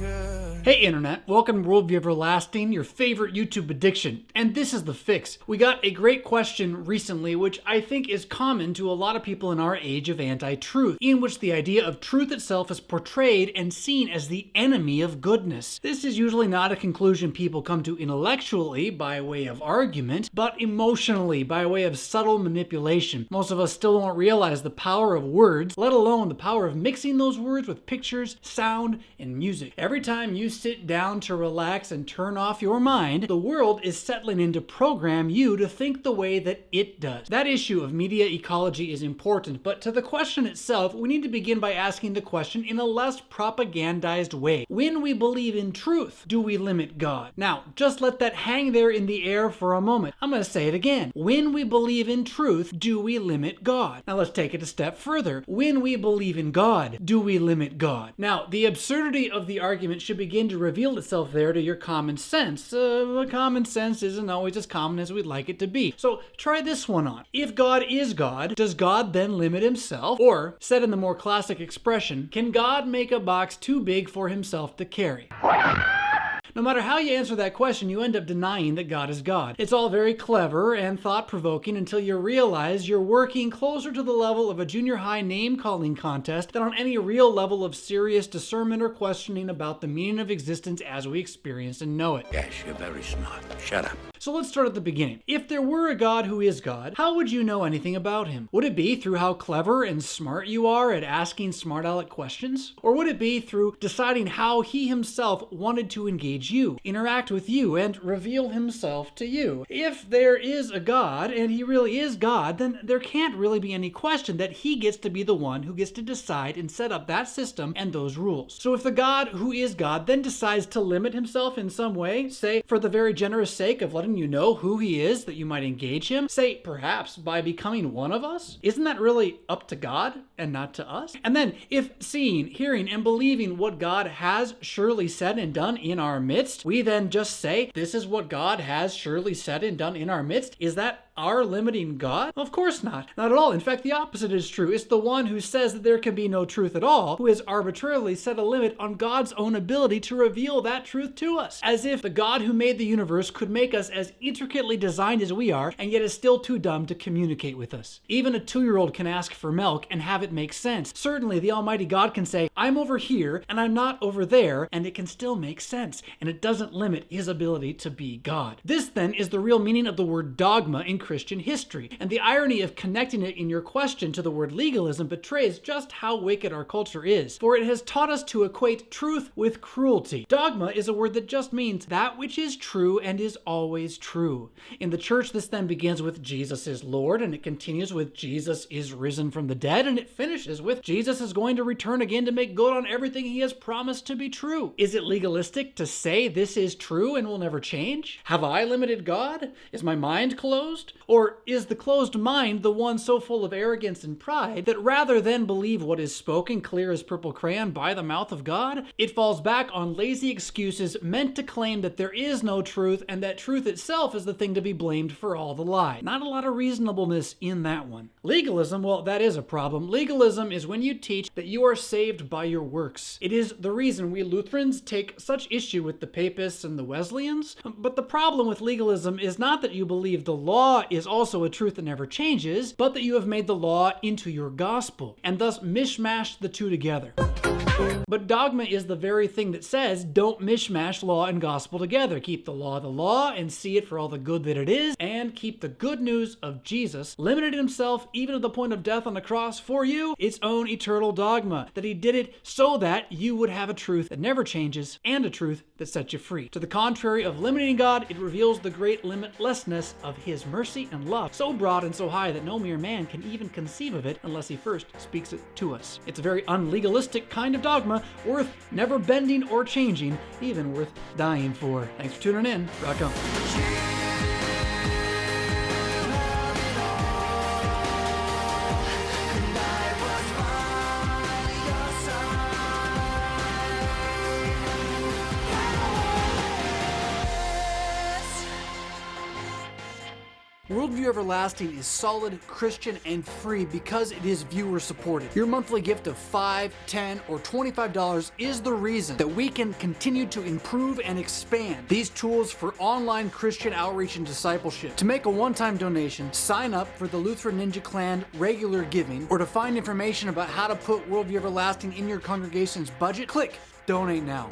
good. Hey Internet, welcome to Worldview Everlasting, your favorite YouTube addiction. And this is The Fix. We got a great question recently, which I think is common to a lot of people in our age of anti-truth, in which the idea of truth itself is portrayed and seen as the enemy of goodness. This is usually not a conclusion people come to intellectually by way of argument, but emotionally by way of subtle manipulation. Most of us still don't realize the power of words, let alone the power of mixing those words with pictures, sound, and music. Every time you sit down to relax and turn off your mind, the world is settling in to program you to think the way that it does. That issue of media ecology is important, but to the question itself, we need to begin by asking the question in a less propagandized way. When we believe in truth, do we limit God? Now, just let that hang there in the air for a moment. I'm going to say it again. When we believe in truth, do we limit God? Now let's take it a step further. When we believe in God, do we limit God? Now, the absurdity of the argument should begin to reveal itself there to your common sense. Common sense isn't always as common as we'd like it to be. So try this one on. If God is God, does God then limit himself? Or, said in the more classic expression, can God make a box too big for himself to carry? No matter how you answer that question, you end up denying that God is God. It's all very clever and thought-provoking until you realize you're working closer to the level of a junior high name-calling contest than on any real level of serious discernment or questioning about the meaning of existence as we experience and know it. Yes, you're very smart. Shut up. So let's start at the beginning. If there were a God who is God, how would you know anything about him? Would it be through how clever and smart you are at asking smart-aleck questions? Or would it be through deciding how he himself wanted to engage you, interact with you, and reveal himself to you? If there is a God, and he really is God, then there can't really be any question that he gets to be the one who gets to decide and set up that system and those rules. So if the God who is God then decides to limit himself in some way, say for the very generous sake of letting you know who he is that you might engage him, say perhaps by becoming one of us, isn't that really up to God and not to us? And then if seeing, hearing, and believing what God has surely said and done in our midst, we then just say, this is what God has surely said and done in our midst, is that our limiting God? Of course not. Not at all. In fact, the opposite is true. It's the one who says that there can be no truth at all, who has arbitrarily set a limit on God's own ability to reveal that truth to us. As if the God who made the universe could make us as intricately designed as we are, and yet is still too dumb to communicate with us. Even a 2-year-old can ask for milk and have it make sense. Certainly, the Almighty God can say, I'm over here, and I'm not over there, and it can still make sense, and it doesn't limit his ability to be God. This, then, is the real meaning of the word dogma in Christian history, and the irony of connecting it in your question to the word legalism betrays just how wicked our culture is, for it has taught us to equate truth with cruelty. Dogma is a word that just means that which is true and is always true. In the church, this then begins with Jesus is Lord, and it continues with Jesus is risen from the dead, and it finishes with Jesus is going to return again to make good on everything he has promised to be true. Is it legalistic to say this is true and will never change? Have I limited God? Is my mind closed? Or is the closed mind the one so full of arrogance and pride that rather than believe what is spoken clear as purple crayon by the mouth of God, it falls back on lazy excuses meant to claim that there is no truth and that truth itself is the thing to be blamed for all the lie? Not a lot of reasonableness in that one. Legalism, well, that is a problem. Legalism is when you teach that you are saved by your works. It is the reason we Lutherans take such issue with the Papists and the Wesleyans. But the problem with legalism is not that you believe the law is also a truth that never changes, but that you have made the law into your gospel, and thus mishmashed the two together. But dogma is the very thing that says, don't mishmash law and gospel together. Keep the law, and see it for all the good that it is, and keep the good news of Jesus, limited himself even to the point of death on the cross for you, its own eternal dogma, that he did it so that you would have a truth that never changes, and a truth that sets you free. To the contrary of limiting God, it reveals the great limitlessness of his mercy and love, so broad and so high that no mere man can even conceive of it unless he first speaks it to us. It's a very unlegalistic kind of dogma, worth never bending or changing, even worth dying for. Thanks for tuning in. Rock on. Worldview Everlasting is solid, Christian, and free because it is viewer supported. Your monthly gift of $5, $10, or $25 is the reason that we can continue to improve and expand these tools for online Christian outreach and discipleship. To make a one-time donation, sign up for the Lutheran Ninja Clan regular giving, or to find information about how to put Worldview Everlasting in your congregation's budget, click Donate Now.